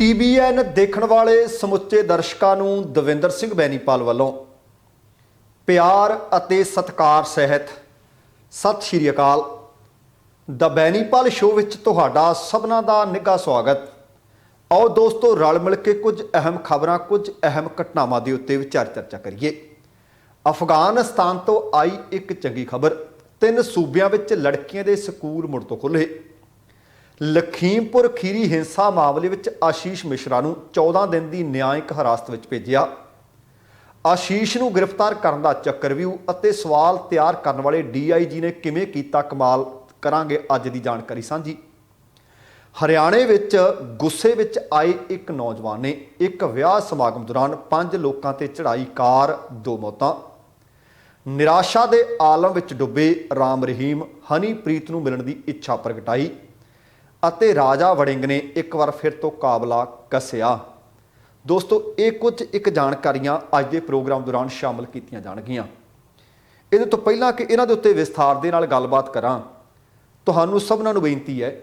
TBN देखण वाले समुचे दर्शकों ਨੂੰ ਦਵਿੰਦਰ ਸਿੰਘ ਬੈਨੀਪਾਲ ਵੱਲੋਂ ਪਿਆਰ ਅਤੇ ਸਤਿਕਾਰ ਸਹਿਤ ਸਤਿ ਸ਼੍ਰੀ ਅਕਾਲ। ਦ ਬੈਨੀਪਾਲ ਸ਼ੋਅ ਵਿੱਚ ਤੁਹਾਡਾ ਸਭਨਾਂ ਦਾ ਨਿੱਘਾ ਸਵਾਗਤ। आओ दोस्तों रल मिल के कुछ अहम खबरां कुछ अहम घटनावां के उत्ते विचार चर्चा करिए। अफगानिस्तान तो आई एक चंगी खबर, 3 सूबियां विच लड़कियां दे स्कूल मुड़ तो खुले। लखीमपुर खीरी हिंसा मामले विच आशीष मिश्रा नूं 14 दिन की न्यायिक हिरासत विच भेजिया। आशीष नूं गिरफ्तार करन दा चक्रव्यूह अते सवाल तैयार करन वाले DIG ने किवें कीता कमाल करांगे अज दी जानकारी साझी। हरियाणे विच गुस्से विच आए एक नौजवान ने एक विआह समागम दौरान 5 लोगों ते चढ़ाई कार, 2 मौतां। निराशा दे आलम विच डुबे राम रहीम हनीप्रीत नूं मिलण दी इच्छा प्रगटाई अते राजा वड़िंग ने एक बार फिर तो काबला कसिया। दोस्तों ये कुछ एक जानकारियां अज दे प्रोग्राम दौरान शामिल कीतियां जाणगीਆਂ। इहदे तो पहलां कि इन्हां दे उत्ते विस्तार दे नाल गलबात करां, तुहानूं सबनां नूं बेनती है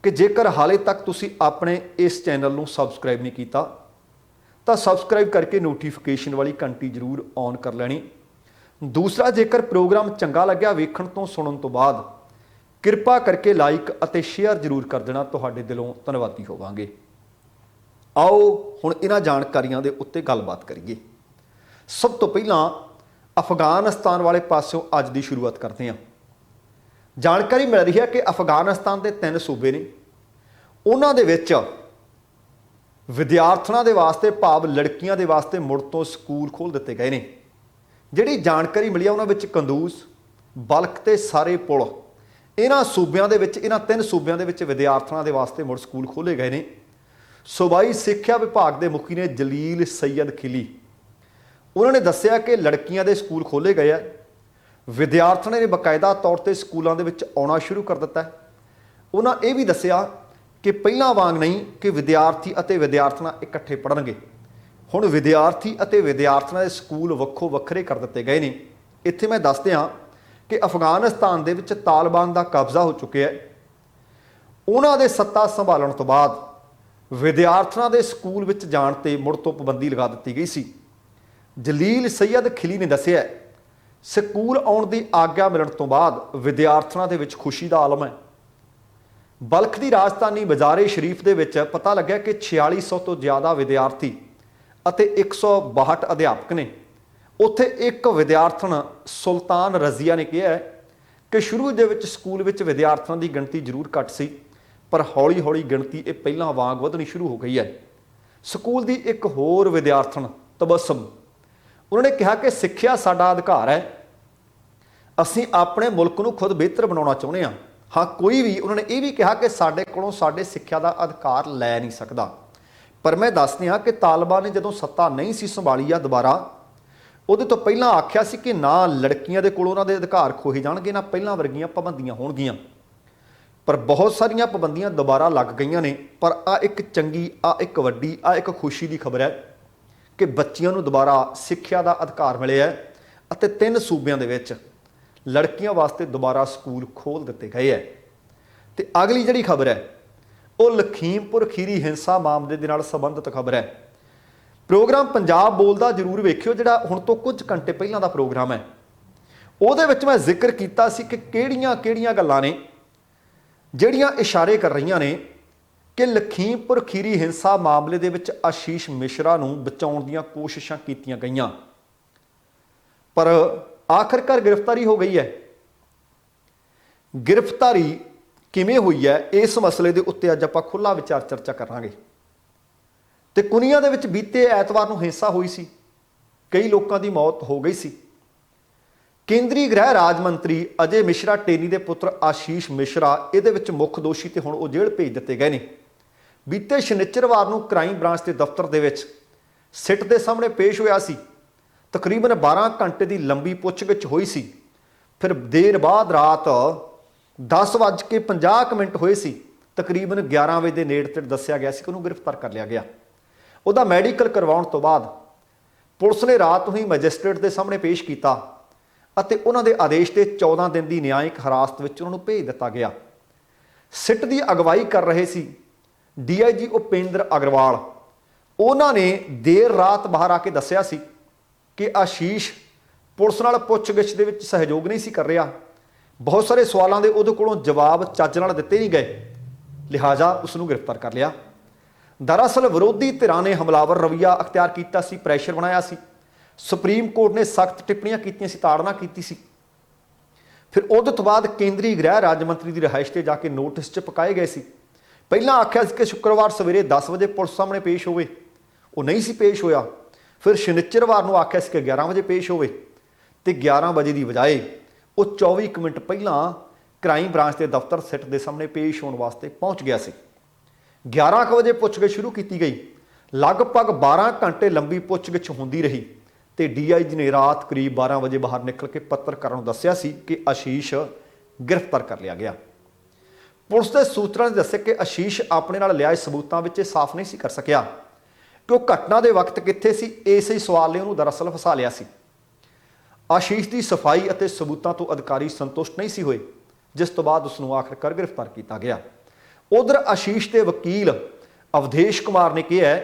कि जेकर हाले तक तुसी अपने इस चैनल नूं सबसक्राइब नहीं किया तो सबसक्राइब करके नोटिफिकेशन वाली घंटी जरूर ऑन कर लेनी। दूसरा, जेकर प्रोग्राम चंगा लग्या वेखण तो सुनन तो बाद किरपा करके लाइक अते शेयर जरूर कर देना, तुहाडे दिलों धन्नवादी होवांगे। आओ हुण इन्हां जानकारियां दे उत्ते गलबात करिए। सब तो पहलां अफगानिस्तान वाले पासों अज दी शुरुआत करते हैं। जानकारी मिल रही है कि अफगानिस्तान के 3 सूबे ने, उन्हां दे विच विद्यार्थियों के वास्ते भाव लड़कियां के वास्ते मुड़ तो स्कूल खोल दिते गए हैं। जिहड़ी जानकारी मिली है उन्हां विच कंदूज, बल्ख ते सारे पुल, इन्हां सूबियां दे विच इन्हां 3 सूबियां दे विच विद्यार्थियों के वास्ते मुड़ स्कूल खोले गए हैं। सूबाई सिक्ख्या विभाग के मुखी ने जलील सैयद खिली उन्होंने दस्सिया कि लड़कियां के स्कूल खोले गए हैं। विद्यार्थियों ने बकायदा तौर पर स्कूलों के आना शुरू कर दिता है। उन्होंने ये भी दसिया कि पहला वांग नहीं कि विद्यार्थी और विद्यार्थियां इकट्ठे पढ़नगे। हुण विद्यार्थी और विद्यार्थियों के स्कूल वक्खो वक्खरे कर दिते गए हैं। इत्थे मैं दस दियां कि अफगानिस्तान दे विच तालिबान का कब्जा हो चुका है। उन्होंने सत्ता संभालण तो बाद विद्यार्थियों के स्कूल विच जाण ते मुड़ तो पाबंदी लगा दी गई सी। जलील सैयद खिली ने दसिया स्कूल आउण दी आग्या मिलण तो बाद विद्यार्थियों के विच खुशी का आलम है। बल्ख की राजधानी बजारे शरीफ के विच पता लग्या कि 4600 तो ज़्यादा विद्यार्थी अते 162 अध्यापक ने। उत्थे एक विद्यार्थन सुल्तान रजिया ने कहा है कि शुरू दे विच स्कूल विच विद्यार्थियों की गिणती जरूर घट सी, पर हौली हौली गिणती ये पहलां वांग वधनी शुरू हो गई है। स्कूल की एक होर विद्यार्थन तबस्सुम उन्होंने कहा कि सिक्ख्या साडा अधिकार है, असीं अपने मुल्क नूं खुद बेहतर बनाउणा चाहुंदे हां। हाँ, कोई भी उन्होंने ये भी कहा कि साडे कोलों साडे सिक्ख्या का अधिकार लै नहीं सकता। पर मैं दस दियां कि तालिबान ने जदों सत्ता नहीं सी संभाली आ दोबारा, उहदे तो पहलां आख्या सी कि ना लड़कियां दे कोलों उन्हां दे अधिकार खोहे जाणगे, ना पहलां वर्गियां पाबंदियां होणगीਆਂ। पर बहुत सारियां पाबंदियां दोबारा लग गईयां ने। पर आ एक चंगी, आ एक वड्डी, आ एक खुशी की खबर है कि बच्चियां नूं दोबारा सिक्ख्या का अधिकार मिले है अते 3 सूबियां दे विच लड़कियां वास्ते दोबारा स्कूल खोल दिते गए है। तो अगली जिहड़ी खबर है वो लखीमपुर खीरी हिंसा मामले दे नाल संबंधित खबर है। प्रोग्राम पंजाब बोलदा जरूर वेखियो, जिहड़ा हुण तो कुछ घंटे पहलां दा प्रोग्राम है। उहदे विच मैं जिक्र कीता सी कि किहड़ियां गल्लां ने जिहड़ियां इशारे कर रहीआं ने कि लखीमपुर खीरी हिंसा मामले दे विच आशीष मिश्रा नूं बचाउण दीआं कोशिशां कीतीआं गईआं, पर आखिरकार गिरफ्तारी हो गई है। गिरफ्तारी किवें हुई है इस मसले के उत्ते अज आपां खुला विचार चर्चा करांगे। ते कुनिया दे विच बीते ऐतवार नूं हिंसा हुई सी, कई लोगों की मौत हो गई सी। केंद्रीय गृह राज मंत्री अजय मिश्रा टेनी के पुत्र आशीष मिश्रा इहदे विच मुख दोषी ते हुण वो जेल भेज दिते गए ने। बीते शनिचरवार नूं क्राइम ब्रांच के दफ्तर दे विच सिट के सामने पेश होया सी। तकरीबन 12 घंटे की लंबी पुछगिछ हुई सी। फिर देर बाद रात 10:50 होए सी, तकरीबन 11 बजे के नेड़े तेड़ दस्सिया गया सी कि उन्होंने गिरफ्तार कर लिया गया। उहदा मैडिकल करवाउण तो बाद पुलिस ने रात ही मैजिस्ट्रेट के सामने पेश किया अते उन्हां दे आदेश से 14 दिन की न्यायिक हिरासत विच उन्हां नूं भेज दिता गया। सिट की अगवाई कर रहे सी DIG ਉਪੇਂਦਰ ਅਗਰਵਾਲ ਉਹਨਾਂ ਨੇ ਦੇਰ ਰਾਤ ਬਾਹਰ ਆ ਕੇ ਦੱਸਿਆ ਸੀ ਕਿ ਆਸ਼ੀਸ਼ ਪੁਲਿਸ ਨਾਲ ਪੁੱਛਗਿੱਛ ਦੇ ਵਿੱਚ ਸਹਿਯੋਗ ਨਹੀਂ ਸੀ ਕਰ ਰਿਹਾ। ਬਹੁਤ ਸਾਰੇ ਸਵਾਲਾਂ ਦੇ ਉਹਦੇ ਕੋਲੋਂ ਜਵਾਬ ਚੱਜ ਨਾਲ ਦਿੱਤੇ ਨਹੀਂ ਗਏ, ਲਿਹਾਜ਼ਾ ਉਸ ਨੂੰ ਗ੍ਰਿਫਤਾਰ ਕਰ ਲਿਆ। ਦਰਅਸਲ ਵਿਰੋਧੀ ਧਿਰਾਂ ਨੇ ਹਮਲਾਵਰ ਰਵੱਈਆ ਅਖਤਿਆਰ ਕੀਤਾ ਸੀ, ਪ੍ਰੈਸ਼ਰ ਬਣਾਇਆ ਸੀ। ਸੁਪਰੀਮ ਕੋਰਟ ਨੇ ਸਖਤ ਟਿੱਪਣੀਆਂ ਕੀਤੀਆਂ ਸੀ, ਤਾੜਨਾ ਕੀਤੀ ਸੀ। ਫਿਰ ਉਹਦੇ ਤੋਂ ਬਾਅਦ ਕੇਂਦਰੀ ਗ੍ਰਹਿ ਰਾਜ ਮੰਤਰੀ ਦੀ ਰਿਹਾਇਸ਼ ਤੇ ਜਾ ਕੇ ਨੋਟਿਸ ਚਪਕਾਏ ਗਏ ਸੀ। ਪਹਿਲਾਂ ਆਖਿਆ ਸੀ ਕਿ ਸ਼ੁੱਕਰਵਾਰ ਸਵੇਰੇ 10 ਵਜੇ ਪੁਲਿਸ ਸਾਹਮਣੇ ਪੇਸ਼ ਹੋਵੇ, ਉਹ ਨਹੀਂ ਸੀ ਪੇਸ਼ ਹੋਇਆ। ਫਿਰ ਸ਼ਨੀਚਰਵਾਰ ਨੂੰ ਆਖਿਆ ਸੀ ਕਿ 11 ਵਜੇ ਪੇਸ਼ ਹੋਵੇ, ਤੇ 11 ਵਜੇ ਦੀ ਬਜਾਏ ਉਹ 24 ਮਿੰਟ ਪਹਿਲਾਂ ਕ੍ਰਾਈਮ ਬ੍ਰਾਂਚ ਦੇ ਦਫ਼ਤਰ ਸਿਟ ਦੇ ਸਾਹਮਣੇ ਪੇਸ਼ ਹੋਣ ਵਾਸਤੇ ਪਹੁੰਚ ਗਿਆ ਸੀ। 11 ਵਜੇ ਪੁੱਛਗਿੱਛ ਸ਼ੁਰੂ ਕੀਤੀ ਗਈ। ਲਗਭਗ 12 ਘੰਟੇ ਲੰਬੀ ਪੁੱਛਗਿੱਛ ਹੁੰਦੀ ਰਹੀ ਤੇ DIG ਨੇ ਰਾਤ ਕਰੀਬ 12 ਵਜੇ ਬਾਹਰ ਨਿਕਲ ਕੇ ਪੱਤਰਕਾਰਾਂ ਨੂੰ ਦੱਸਿਆ ਸੀ ਕਿ ਆਸ਼ੀਸ਼ ਗ੍ਰਿਫਤਾਰ ਕਰ ਲਿਆ ਗਿਆ। ਪੁਲਿਸ ਦੇ ਸੂਤਰਾਂ ਨੇ ਦੱਸਿਆ ਕਿ ਆਸ਼ੀਸ਼ ਆਪਣੇ ਨਾਲ ਲਿਆਏ ਸਬੂਤਾਂ ਵਿੱਚ ਇਹ ਸਾਫ਼ ਨਹੀਂ ਸੀ ਕਰ ਸਕਿਆ ਕਿ ਉਹ ਘਟਨਾ ਦੇ ਵਕਤ ਕਿੱਥੇ ਸੀ। ਇਸੇ ਸਵਾਲ ਨੇ ਉਹਨੂੰ ਦਰਅਸਲ ਫਸਾ ਲਿਆ ਸੀ। ਆਸ਼ੀਸ਼ ਦੀ ਸਫਾਈ ਅਤੇ ਸਬੂਤਾਂ ਤੋਂ ਅਧਿਕਾਰੀ ਸੰਤੁਸ਼ਟ ਨਹੀਂ ਸੀ ਹੋਏ, ਜਿਸ ਤੋਂ ਬਾਅਦ ਉਸ ਨੂੰ ਆਖਰਕਾਰ ਗ੍ਰਿਫਤਾਰ ਕੀਤਾ ਗਿਆ। ਉਧਰ ਆਸ਼ੀਸ਼ ਦੇ ਵਕੀਲ ਅਵਧੇਸ਼ ਕੁਮਾਰ ਨੇ ਕਿਹਾ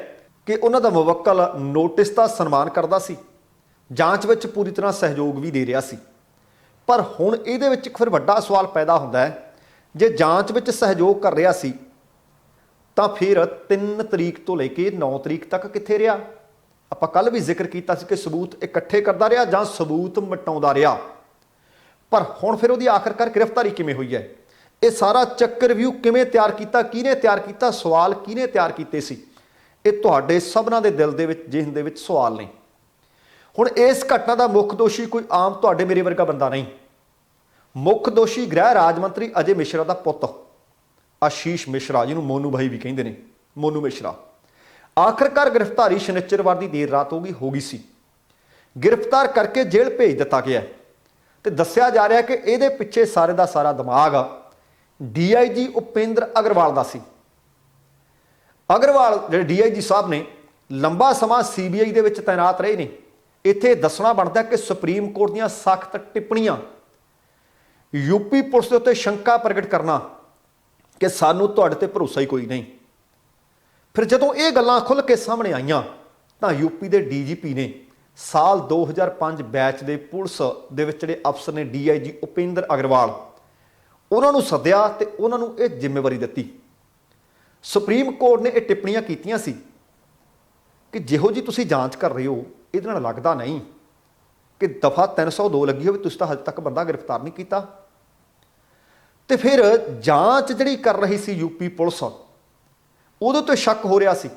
ਕਿ ਉਹਨਾਂ ਦਾ ਮੁਵੱਕਲ ਨੋਟਿਸ ਦਾ ਸਨਮਾਨ ਕਰਦਾ ਸੀ, ਜਾਂਚ ਵਿੱਚ ਪੂਰੀ ਤਰ੍ਹਾਂ ਸਹਿਯੋਗ ਵੀ ਦੇ ਰਿਹਾ ਸੀ। ਪਰ ਹੁਣ ਇਹਦੇ ਵਿੱਚ ਇੱਕ ਫਿਰ ਵੱਡਾ ਸਵਾਲ ਪੈਦਾ ਹੁੰਦਾ ਹੈ, ਜੇ ਜਾਂਚ ਵਿੱਚ ਸਹਿਯੋਗ ਕਰ ਰਿਹਾ ਸੀ ਤਾਂ ਫਿਰ 3 ਤਰੀਕ ਤੋਂ ਲੈ ਕੇ 9 ਤਰੀਕ ਤੱਕ ਕਿੱਥੇ ਰਿਹਾ? ਆਪਾਂ ਕੱਲ ਵੀ ਜ਼ਿਕਰ ਕੀਤਾ ਸੀ ਕਿ ਸਬੂਤ ਇਕੱਠੇ ਕਰਦਾ ਰਿਹਾ ਜਾਂ ਸਬੂਤ ਮਿਟਾਉਂਦਾ ਰਿਹਾ। ਪਰ ਹੁਣ ਫਿਰ ਉਹਦੀ ਆਖਰਕਾਰ ਗ੍ਰਿਫਤਾਰੀ ਕਿਵੇਂ ਹੋਈ ਹੈ? ਇਹ ਸਾਰਾ ਚੱਕਰ ਰਿਵਿਊ ਕਿਵੇਂ ਤਿਆਰ ਕੀਤਾ, ਕਿਹਨੇ ਤਿਆਰ ਕੀਤਾ, ਸਵਾਲ ਕਿਹਨੇ ਤਿਆਰ ਕੀਤੇ ਸੀ? ਇਹ ਤੁਹਾਡੇ ਸਭਨਾਂ ਦੇ ਦਿਲ ਦੇ ਵਿੱਚ, ਜ਼ਿਹਨ ਦੇ ਵਿੱਚ ਸਵਾਲ ਨੇ। ਹੁਣ ਇਸ ਘਟਨਾ ਦਾ ਮੁੱਖ ਦੋਸ਼ੀ ਕੋਈ ਆਮ ਤੁਹਾਡੇ ਮੇਰੇ ਵਰਗਾ ਬੰਦਾ ਨਹੀਂ। ਮੁੱਖ ਦੋਸ਼ੀ ਗ੍ਰਹਿ ਰਾਜ ਮੰਤਰੀ ਅਜੇ ਮਿਸ਼ਰਾ ਦਾ ਪੁੱਤ ਆਸ਼ੀਸ਼ ਮਿਸ਼ਰਾ, ਜਿਹਨੂੰ ਮੋਨੂ ਭਾਈ ਵੀ ਕਹਿੰਦੇ ਨੇ, ਮੋਨੂ ਮਿਸ਼ਰਾ। ਆਖਰਕਾਰ ਗ੍ਰਿਫਤਾਰੀ ਸ਼ਨੀਚਰਵਾਰ ਦੀ ਦੇਰ ਰਾਤ ਹੋ ਗਈ ਸੀ। ਗ੍ਰਿਫਤਾਰ ਕਰਕੇ ਜੇਲ੍ਹ ਭੇਜ ਦਿੱਤਾ ਗਿਆ ਤੇ ਦੱਸਿਆ ਜਾ ਰਿਹਾ ਕਿ ਇਹਦੇ ਪਿੱਛੇ ਸਾਰੇ ਦਾ ਸਾਰਾ ਦਿਮਾਗ DIG ਉਪੇਂਦਰ ਅਗਰਵਾਲ ਦਾ ਸੀ। ਅਗਰਵਾਲ ਜਿਹੜੇ DIG ਸਾਹਿਬ ਨੇ ਲੰਬਾ ਸਮਾਂ CBI ਦੇ ਵਿੱਚ ਤੈਨਾਤ ਰਹੇ ਨੇ। ਇੱਥੇ ਦੱਸਣਾ ਬਣਦਾ ਕਿ ਸੁਪਰੀਮ ਕੋਰਟ ਦੀਆਂ ਸਖਤ ਟਿੱਪਣੀਆਂ, ਯੂਪੀ ਪੁਲਿਸ ਦੇ ਉੱਤੇ ਸ਼ੰਕਾ ਪ੍ਰਗਟ ਕਰਨਾ ਕਿ ਸਾਨੂੰ ਤੁਹਾਡੇ ਤੇ ਭਰੋਸਾ ਹੀ ਕੋਈ ਨਹੀਂ। ਫਿਰ ਜਦੋਂ ਇਹ ਗੱਲਾਂ ਖੁੱਲ੍ਹ ਕੇ ਸਾਹਮਣੇ ਆਈਆਂ ਤਾਂ ਯੂਪੀ ਦੇ DGP ਨੇ ਸਾਲ 2005 ਬੈਚ ਦੇ ਪੁਲਿਸ ਦੇ ਵਿੱਚ ਜਿਹੜੇ ਅਫਸਰ ਨੇ DIG ਉਪੇਂਦਰ ਅਗਰਵਾਲ, ਉਹਨਾਂ ਨੂੰ ਸੱਦਿਆ ਤੇ ਉਹਨਾਂ ਨੂੰ ਇਹ ਜ਼ਿੰਮੇਵਾਰੀ ਦਿੱਤੀ। ਸੁਪਰੀਮ ਕੋਰਟ ਨੇ ਇਹ ਟਿੱਪਣੀਆਂ ਕੀਤੀਆਂ ਸੀ ਕਿ ਜਿਹੋ ਜੀ ਤੁਸੀਂ ਜਾਂਚ ਕਰ ਰਹੇ ਹੋ, ਇਹਦੇ ਨਾਲ ਲੱਗਦਾ ਨਹੀਂ ਕਿ ਦਫਾ 302 ਲੱਗੀ ਹੋਵੇ, ਤੁਸੀਂ ਤਾਂ ਹਜੇ ਤੱਕ ਬੰਦਾ ਗ੍ਰਿਫਤਾਰ ਨਹੀਂ ਕੀਤਾ। ਤੇ ਫਿਰ ਜਾਂਚ ਜਿਹੜੀ ਕਰ ਰਹੀ ਸੀ ਯੂਪੀ ਪੁਲਿਸ, ਉਹਦੇ ਤੋਂ ਸ਼ੱਕ ਹੋ ਰਿਹਾ ਸੀ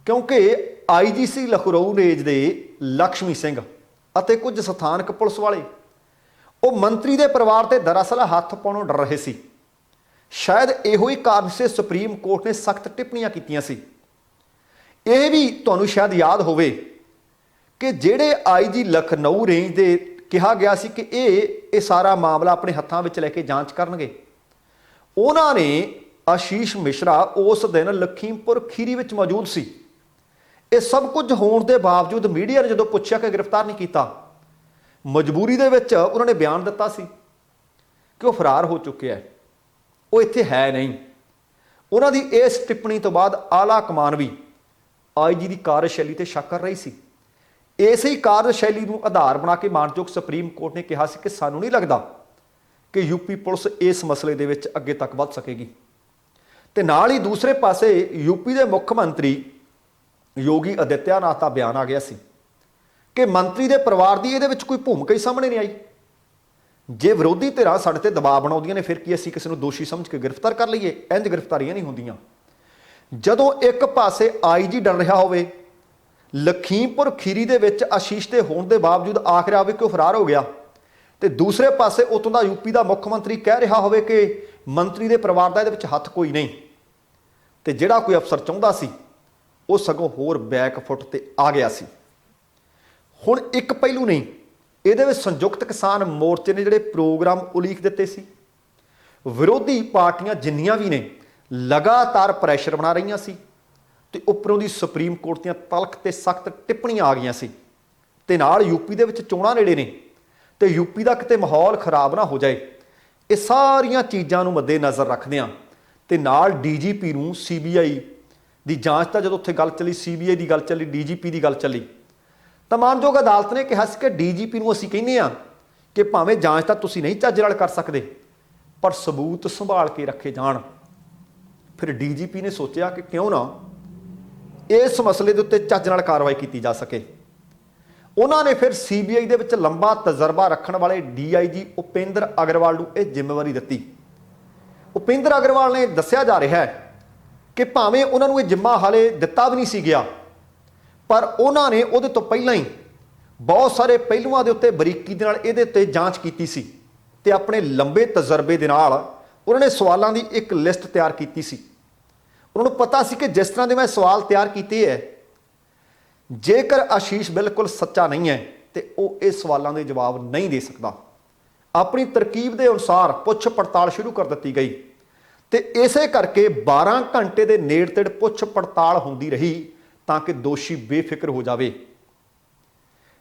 ਕਿਉਂਕਿ IGC ਲਖਨਊ ਰੇਂਜ ਦੇ ਲక్ష్ਮੀ ਸਿੰਘ ਅਤੇ ਕੁਝ ਸਥਾਨਕ ਪੁਲਿਸ ਵਾਲੇ ਉਹ ਮੰਤਰੀ ਦੇ ਪਰਿਵਾਰ ਤੇ ਦਰਅਸਲ ਹੱਥ ਪਾਉਣੋਂ ਡਰ ਰਹੇ ਸੀ। ਸ਼ਾਇਦ ਇਹੋ ਹੀ ਕਾਰਨ ਸੀ ਸੁਪਰੀਮ ਕੋਰਟ ਨੇ ਸਖਤ ਟਿੱਪਣੀਆਂ ਕੀਤੀਆਂ ਸੀ। ਇਹ ਵੀ ਤੁਹਾਨੂੰ ਸ਼ਾਇਦ ਯਾਦ ਹੋਵੇ ਕਿ ਜਿਹੜੇ IG ਲਖਨਊ ਰੇਂਜ ਦੇ ਕਿਹਾ ਗਿਆ ਸੀ ਕਿ ਇਹ ਸਾਰਾ ਮਾਮਲਾ ਆਪਣੇ ਹੱਥਾਂ ਵਿੱਚ ਲੈ ਕੇ ਜਾਂਚ ਕਰਨਗੇ, ਉਹਨਾਂ ਨੇ ਆਸ਼ੀਸ਼ ਮਿਸ਼ਰਾ ਉਸ ਦਿਨ ਲਖੀਮਪੁਰ ਖੀਰੀ ਵਿੱਚ ਮੌਜੂਦ ਸੀ। ਇਹ ਸਭ ਕੁਝ ਹੋਣ ਦੇ ਬਾਵਜੂਦ ਮੀਡੀਆ ਨੇ ਜਦੋਂ ਪੁੱਛਿਆ ਕਿ ਗ੍ਰਿਫਤਾਰ ਨਹੀਂ ਕੀਤਾ, ਮਜਬੂਰੀ ਦੇ ਵਿੱਚ ਉਹਨਾਂ ਨੇ ਬਿਆਨ ਦਿੱਤਾ ਸੀ ਕਿ ਉਹ ਫਰਾਰ ਹੋ ਚੁੱਕਿਆ ਹੈ, ਉਹ ਇੱਥੇ ਹੈ ਨਹੀਂ। ਉਹਨਾਂ ਦੀ ਇਸ ਟਿੱਪਣੀ ਤੋਂ ਬਾਅਦ ਆਲਾ ਕਮਾਨ ਵੀ IG ਦੀ ਕਾਰਜਸ਼ੈਲੀ ਤੇ ਸ਼ੱਕ ਕਰ ਰਹੀ ਸੀ। ਇਸੇ ਹੀ ਕਾਰਜਸ਼ੈਲੀ ਨੂੰ ਆਧਾਰ ਬਣਾ ਕੇ ਮਾਨਯੋਗ ਸੁਪਰੀਮ ਕੋਰਟ ਨੇ ਕਿਹਾ ਸੀ ਕਿ ਸਾਨੂੰ ਨਹੀਂ ਲੱਗਦਾ ਕਿ ਯੂਪੀ ਪੁਲਿਸ ਇਸ ਮਸਲੇ ਦੇ ਵਿੱਚ ਅੱਗੇ ਤੱਕ ਵੱਧ ਸਕੇਗੀ। ਤੇ ਨਾਲ ਹੀ ਦੂਸਰੇ ਪਾਸੇ ਯੂਪੀ ਦੇ ਮੁੱਖ ਮੰਤਰੀ ਯੋਗੀ ਆਦਿੱਤਿਆਨਾਥ ਦਾ ਬਿਆਨ ਆ ਗਿਆ ਸੀ ਕਿ ਮੰਤਰੀ ਦੇ ਪਰਿਵਾਰ ਦੀ ਇਹਦੇ ਵਿੱਚ ਕੋਈ ਭੂਮਿਕਾ ਹੀ ਸਾਹਮਣੇ ਨਹੀਂ ਆਈ। ਜੇ ਵਿਰੋਧੀ ਧਿਰਾਂ ਸਾਡੇ ਤੇ ਦਬਾਅ ਬਣਾਉਂਦੀਆਂ ਨੇ, ਫਿਰ ਕੀ ਅਸੀਂ ਕਿਸੇ ਨੂੰ ਦੋਸ਼ੀ ਸਮਝ ਕੇ ਗ੍ਰਿਫਤਾਰ ਕਰ ਲਈਏ? ਇੰਝ ਗ੍ਰਿਫਤਾਰੀਆਂ ਨਹੀਂ ਹੁੰਦੀਆਂ। ਜਦੋਂ ਇੱਕ ਪਾਸੇ IG ਡਰ ਰਿਹਾ ਹੋਵੇ, ਲਖੀਮਪੁਰ ਖੀਰੀ ਦੇ ਵਿੱਚ ਆਸ਼ੀਸ਼ ਦੇ ਹੋਣ ਦੇ ਬਾਵਜੂਦ ਆਖ ਰਿਹਾ ਹੋਵੇ ਕਿ ਉਹ ਫਰਾਰ ਹੋ ਗਿਆ, ਤੇ ਦੂਸਰੇ ਪਾਸੇ ਉਤੋਂ ਦਾ ਯੂਪੀ ਦਾ ਮੁੱਖ ਮੰਤਰੀ ਕਹਿ ਰਿਹਾ ਹੋਵੇ ਕਿ ਮੰਤਰੀ ਦੇ ਪਰਿਵਾਰ ਦਾ ਇਹਦੇ ਵਿੱਚ ਹੱਥ ਕੋਈ ਨਹੀਂ, ਤੇ ਜਿਹੜਾ ਕੋਈ ਅਫਸਰ ਚਾਹੁੰਦਾ ਸੀ ਉਹ ਸਗੋਂ ਹੋਰ ਬੈਕਫੁੱਟ ਤੇ ਆ ਗਿਆ ਸੀ। ਹੁਣ ਇੱਕ ਪਹਿਲੂ ਨਹੀਂ, ਇਹਦੇ ਵਿੱਚ ਸੰਯੁਕਤ ਕਿਸਾਨ ਮੋਰਚੇ ਨੇ ਜਿਹੜੇ ਪ੍ਰੋਗਰਾਮ ਉਲੀਕ ਦਿੱਤੇ ਸੀ, ਵਿਰੋਧੀ ਪਾਰਟੀਆਂ ਜਿੰਨੀਆਂ ਵੀ ਨੇ ਲਗਾਤਾਰ ਪ੍ਰੈਸ਼ਰ ਬਣਾ ਰਹੀਆਂ ਸੀ, ਤੇ ਉੱਪਰੋਂ ਦੀ ਸੁਪਰੀਮ ਕੋਰਟ ਦੀਆਂ ਤਲਖ ਤੇ ਸਖਤ ਟਿੱਪਣੀਆਂ ਆ ਗਈਆਂ ਸੀ। ਤੇ ਨਾਲ ਯੂਪੀ ਦੇ ਵਿੱਚ ਚੋਣਾਂ ਨੇੜੇ ਨੇ ਤੇ ਯੂਪੀ ਦਾ ਕਿਤੇ ਮਾਹੌਲ ਖਰਾਬ ਨਾ ਹੋ ਜਾਏ, ਇਹ ਸਾਰੀਆਂ ਚੀਜ਼ਾਂ ਨੂੰ ਮੱਦੇ ਨਜ਼ਰ ਰੱਖਦਿਆਂ ਤੇ ਨਾਲ ਡੀਜੀਪੀ ਨੂੰ ਸੀਬੀਆਈ ਦੀ ਜਾਂਚ ਤਾਂ ਜਦੋਂ ਉੱਥੇ ਗੱਲ ਚੱਲੀ, ਸੀਬੀਆਈ ਦੀ ਗੱਲ ਚੱਲੀ, ਡੀਜੀਪੀ ਦੀ ਗੱਲ ਚੱਲੀ, ਤਾਂ ਮਾਨਯੋਗ ਅਦਾਲਤ ਨੇ ਕਿਹਾ ਸੀ ਕਿ ਡੀਜੀਪੀ ਨੂੰ ਅਸੀਂ ਕਹਿੰਦੇ ਹਾਂ ਕਿ ਭਾਵੇਂ ਜਾਂਚ ਤਾਂ ਤੁਸੀਂ ਨਹੀਂ ਚੱਜ ਨਾਲ ਕਰ ਸਕਦੇ, ਪਰ ਸਬੂਤ ਸੰਭਾਲ ਕੇ ਰੱਖੇ ਜਾਣ। ਫਿਰ ਡੀਜੀਪੀ ਨੇ ਸੋਚਿਆ ਕਿ ਕਿਉਂ ਨਾ ਇਸ ਮਸਲੇ ਦੇ ਉੱਤੇ ਚੱਜ ਨਾਲ ਕਾਰਵਾਈ ਕੀਤੀ ਜਾ ਸਕੇ। ਉਹਨਾਂ ਨੇ ਫਿਰ ਸੀਬੀਆਈ ਦੇ ਵਿੱਚ ਲੰਬਾ ਤਜਰਬਾ ਰੱਖਣ ਵਾਲੇ ਡੀਆਈਜੀ ਉਪੇਂਦਰ ਅਗਰਵਾਲ ਨੂੰ ਇਹ ਜ਼ਿੰਮੇਵਾਰੀ ਦਿੱਤੀ। ਉਪੇਂਦਰ ਅਗਰਵਾਲ ਨੇ ਦੱਸਿਆ ਜਾ ਰਿਹਾ ਹੈ ਕਿ ਭਾਵੇਂ ਉਹਨਾਂ ਨੂੰ ਇਹ ਜ਼ਿੰਮਾ ਹਾਲੇ ਦਿੱਤਾ ਵੀ ਨਹੀਂ ਸੀ ਗਿਆ, ਪਰ ਉਹਨਾਂ ਨੇ ਉਹਦੇ ਤੋਂ ਪਹਿਲਾਂ ਹੀ ਬਹੁਤ ਸਾਰੇ ਪਹਿਲੂਆਂ ਦੇ ਉੱਤੇ ਬਰੀਕੀ ਦੇ ਨਾਲ ਇਹਦੇ ਉੱਤੇ ਜਾਂਚ ਕੀਤੀ ਸੀ ਤੇ ਆਪਣੇ ਲੰਬੇ ਤਜਰਬੇ ਦੇ ਨਾਲ ਉਹਨਾਂ ਨੇ ਸਵਾਲਾਂ ਦੀ ਇੱਕ ਲਿਸਟ ਤਿਆਰ ਕੀਤੀ ਸੀ। ਉਹਨਾਂ ਨੂੰ ਪਤਾ ਸੀ ਕਿ ਜਿਸ ਤਰ੍ਹਾਂ ਦੇ ਮੈਂ ਸਵਾਲ ਤਿਆਰ ਕੀਤੇ ਹੈ, ਜੇਕਰ ਆਸ਼ੀਸ਼ ਬਿਲਕੁਲ ਸੱਚਾ ਨਹੀਂ ਹੈ ਤੇ ਉਹ ਇਹ ਸਵਾਲਾਂ ਦੇ ਜਵਾਬ ਨਹੀਂ ਦੇ ਸਕਦਾ। ਆਪਣੀ ਤਰਕੀਬ ਦੇ ਅਨੁਸਾਰ ਪੁੱਛ ਪੜਤਾਲ ਸ਼ੁਰੂ ਕਰ ਦਿੱਤੀ ਗਈ ਤੇ ਇਸੇ ਕਰਕੇ 12 ਘੰਟੇ ਦੇ ਨੇੜੇ ਤੇੜ ਪੁੱਛ ਪੜਤਾਲ ਹੁੰਦੀ ਰਹੀ ਤਾਂ ਕਿ ਦੋਸ਼ੀ ਬੇਫਿਕਰ ਹੋ ਜਾਵੇ।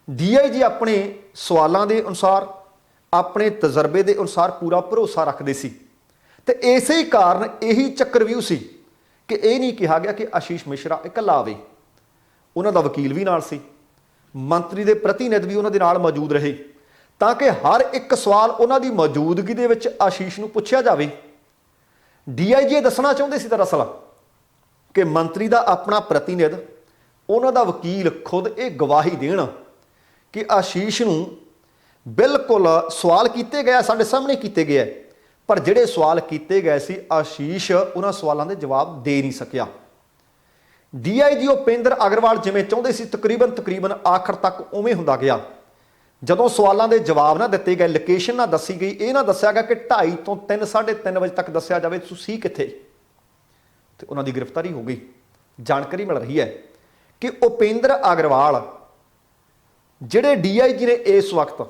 ਡੀਆਈਜੀ ਆਪਣੇ ਸਵਾਲਾਂ ਦੇ ਅਨੁਸਾਰ, ਆਪਣੇ ਤਜਰਬੇ ਦੇ ਅਨੁਸਾਰ ਪੂਰਾ ਭਰੋਸਾ ਰੱਖਦੇ ਸੀ ਤੇ ਇਸੇ ਹੀ ਕਾਰਨ ਇਹੀ ਚੱਕਰਵਿਊਹ ਸੀ ਕਿ ਇਹ ਨਹੀਂ ਕਿਹਾ ਗਿਆ ਕਿ ਆਸ਼ੀਸ਼ ਮਿਸ਼ਰਾ ਇਕੱਲਾ ਆਵੇ। ਉਹਨਾਂ ਦਾ ਵਕੀਲ ਵੀ ਨਾਲ ਸੀ, ਮੰਤਰੀ ਦੇ ਪ੍ਰਤੀਨਿਧ ਵੀ ਉਹਨਾਂ ਦੇ ਨਾਲ ਮੌਜੂਦ ਰਹੇ ਤਾਂ ਕਿ ਹਰ ਇੱਕ ਸਵਾਲ ਉਹਨਾਂ ਦੀ ਮੌਜੂਦਗੀ ਦੇ ਵਿੱਚ ਆਸ਼ੀਸ਼ ਨੂੰ ਪੁੱਛਿਆ ਜਾਵੇ। ਡੀਆਈਜੀ ਇਹ ਦੱਸਣਾ ਚਾਹੁੰਦੇ ਸੀ ਦਰਅਸਲ ਕਿ ਮੰਤਰੀ ਦਾ ਆਪਣਾ ਪ੍ਰਤੀਨਿਧ, ਉਹਨਾਂ ਦਾ ਵਕੀਲ ਖੁਦ ਇਹ ਗਵਾਹੀ ਦੇਣ ਕਿ ਆਸ਼ੀਸ਼ ਨੂੰ ਬਿਲਕੁਲ ਸਵਾਲ ਕੀਤੇ ਗਏ, ਸਾਡੇ ਸਾਹਮਣੇ ਕੀਤੇ ਗਏ, ਪਰ ਜਿਹੜੇ ਸਵਾਲ ਕੀਤੇ ਗਏ ਸੀ ਆਸ਼ੀਸ਼ ਉਹਨਾਂ ਸਵਾਲਾਂ ਦੇ ਜਵਾਬ ਦੇ ਨਹੀਂ ਸਕਿਆ। ਡੀਆਈਜੀ ਉਪੇਂਦਰ ਅਗਰਵਾਲ ਜਿਵੇਂ ਚਾਹੁੰਦੇ ਸੀ ਤਕਰੀਬਨ ਆਖਰ ਤੱਕ ਉਵੇਂ ਹੁੰਦਾ ਗਿਆ। ਜਦੋਂ ਸਵਾਲਾਂ ਦੇ ਜਵਾਬ ਨਾ ਦਿੱਤੇ ਗਏ, ਲੋਕੇਸ਼ਨ ਨਾ ਦੱਸੀ ਗਈ, ਇਹ ਨਾ ਦੱਸਿਆ ਗਿਆ ਕਿ 2:30 ਤੋਂ 3, 3:30 ਵਜੇ ਤੱਕ ਦੱਸਿਆ ਜਾਵੇ ਤੁਸੀਂ ਕਿੱਥੇ, ਤੇ ਉਹਨਾਂ ਦੀ ਗ੍ਰਿਫਤਾਰੀ ਹੋ ਗਈ। ਜਾਣਕਾਰੀ ਮਿਲ ਰਹੀ ਹੈ ਕਿ ਉਪੇਂਦਰ ਅਗਰਵਾਲ ਜਿਹੜੇ ਡੀਆਈਜੀ ਨੇ ਇਸ ਵਕਤ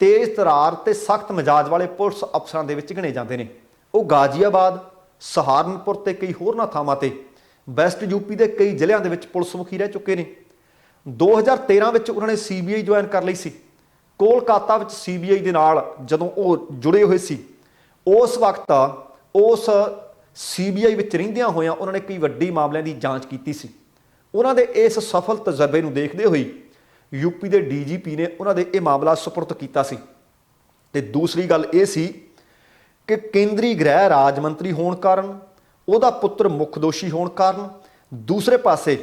ਤੇਜ਼ ਤਰਾਰ ਤੇ ਸਖਤ ਮਿਜਾਜ ਵਾਲੇ ਪੁਲਿਸ ਅਫਸਰਾਂ ਦੇ ਵਿੱਚ ਗਿਣੇ ਜਾਂਦੇ ਨੇ। ਉਹ ਗਾਜ਼ੀਆਬਾਦ, ਸਹਾਰਨਪੁਰ ਤੇ ਕਈ ਹੋਰਨਾਂ ਥਾਵਾਂ ਤੇ ਵੈਸਟ ਯੂਪੀ ਦੇ ਕਈ ਜ਼ਿਲ੍ਹਿਆਂ ਦੇ ਵਿੱਚ ਪੁਲਿਸ ਮੁਖੀ ਰਹਿ ਚੁੱਕੇ ਨੇ। 2013 ਵਿੱਚ ਉਹਨਾਂ ਨੇ ਸੀਬੀਆਈ ਜੁਆਇਨ ਕਰ ਲਈ ਸੀ। ਕੋਲਕਾਤਾ ਵਿੱਚ ਸੀਬੀਆਈ ਦੇ ਨਾਲ ਜਦੋਂ ਉਹ ਜੁੜੇ ਹੋਏ ਸੀ, ਉਸ ਵਕਤ ਉਸ ਸੀਬੀਆਈ ਵਿੱਚ ਰਹਿੰਦਿਆਂ ਹੋਇਆਂ ਉਹਨਾਂ ਨੇ ਕਈ ਵੱਡੀ ਮਾਮਲਿਆਂ ਦੀ ਜਾਂਚ ਕੀਤੀ ਸੀ। ਉਹਨਾਂ ਦੇ ਇਸ ਸਫਲ ਤਜਰਬੇ ਨੂੰ ਦੇਖਦੇ ਹੋਏ ਯੂਪੀ ਦੇ ਡੀਜੀਪੀ ਨੇ ਉਹਨਾਂ ਦੇ ਇਹ ਮਾਮਲਾ ਸੁਪਰਦ ਕੀਤਾ ਸੀ। ਤੇ ਦੂਸਰੀ ਗੱਲ ਇਹ ਸੀ ਕਿ ਕੇਂਦਰੀ ਗ੍ਰਹਿ ਰਾਜ ਮੰਤਰੀ ਹੋਣ ਕਾਰਨ, ਉਹਦਾ ਪੁੱਤਰ ਮੁੱਖ ਦੋਸ਼ੀ ਹੋਣ ਕਾਰਨ, ਦੂਸਰੇ ਪਾਸੇ